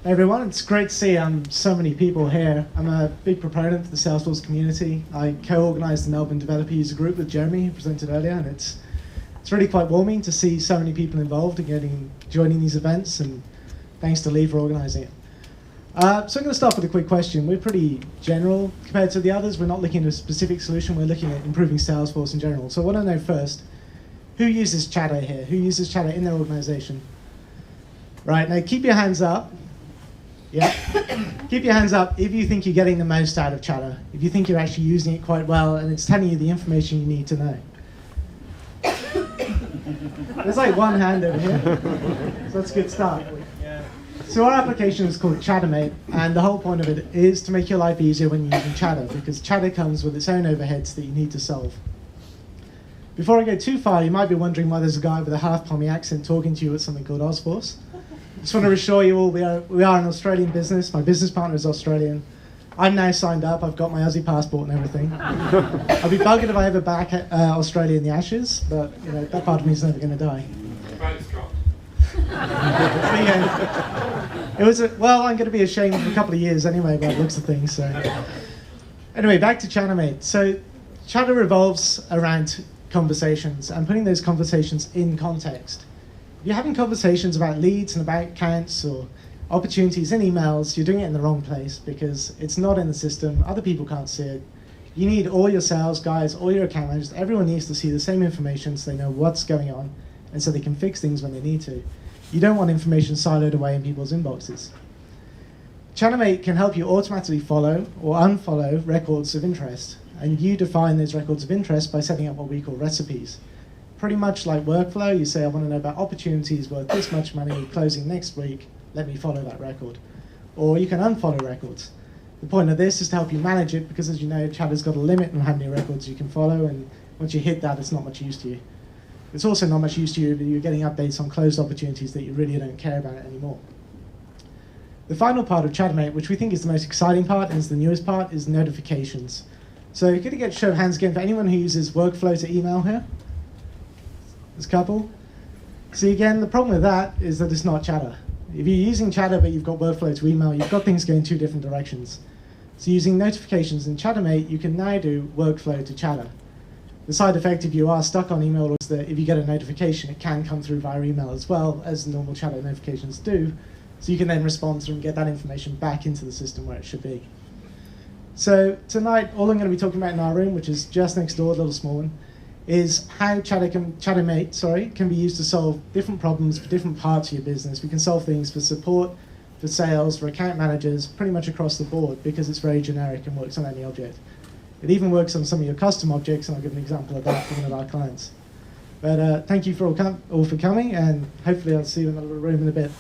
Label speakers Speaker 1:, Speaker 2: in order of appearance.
Speaker 1: Hey everyone, it's great to see so many people here. I'm a big proponent of the Salesforce community. I co-organised the Melbourne Developer User Group with Jeremy, who presented earlier, and it's really quite warming to see so many people involved in joining these events, and thanks to Lee for organising it. So I'm going to start with a quick question. We're pretty general compared to the others. We're not looking at a specific solution, we're looking at improving Salesforce in general. So I want to know first, who uses Chatter here? Who uses Chatter in their organisation? Right, now keep your hands up. Yeah. Keep your hands up if you think you're getting the most out of Chatter, if you think you're actually using it quite well and it's telling you the information you need to know. There's like one hand over here, so that's a good start. So our application is called Chattermate, and the whole point of it is to make your life easier when you're using Chatter, because Chatter comes with its own overheads that you need to solve. Before I go too far, you might be wondering why there's a guy with a half-Pommy accent talking to you at something called Ozforce. Just want to assure you all we are an Australian business. My business partner is Australian. I'm now signed up. I've got my Aussie passport and everything. I'll be buggered if I ever back Australia in the ashes, but that part of me is never going to die. Well, I'm going to be ashamed for a couple of years anyway by the looks of things. So anyway, back to Chattermate. So Chatter revolves around conversations and putting those conversations in context. If you're having conversations about leads and about accounts or opportunities in emails, you're doing it in the wrong place because it's not in the system. Other people can't see it. You need all your sales guys, all your account managers, everyone needs to see the same information so they know what's going on and so they can fix things when they need to. You don't want information siloed away in people's inboxes. Chattermate can help you automatically follow or unfollow records of interest, and you define those records of interest by setting up what we call recipes. Pretty much like workflow, you say, I want to know about opportunities worth this much money closing next week, let me follow that record. Or you can unfollow records. The point of this is to help you manage it because, as you know, Chatter's got a limit on how many records you can follow, and once you hit that, it's not much use to you. It's also not much use to you if you're getting updates on closed opportunities that you really don't care about anymore. The final part of Chattermate, which we think is the most exciting part and is the newest part, is notifications. So you're going to get a show of hands again for anyone who uses workflow to email here. There's a couple. See, again, the problem with that is that it's not Chatter. If you're using Chatter but you've got workflow to email, you've got things going two different directions. So using notifications in Chattermate, you can now do workflow to Chatter. The side effect if you are stuck on email is that if you get a notification, it can come through via email as well, as normal Chatter notifications do. So you can then respond to and get that information back into the system where it should be. So tonight, all I'm going to be talking about in our room, which is just next door, a little small one, is how Chattermate can be used to solve different problems for different parts of your business. We can solve things for support, for sales, for account managers, pretty much across the board because it's very generic and works on any object. It even works on some of your custom objects, and I'll give an example of that for one of our clients. But thank you for all for coming, and hopefully I'll see you in the little room in a bit.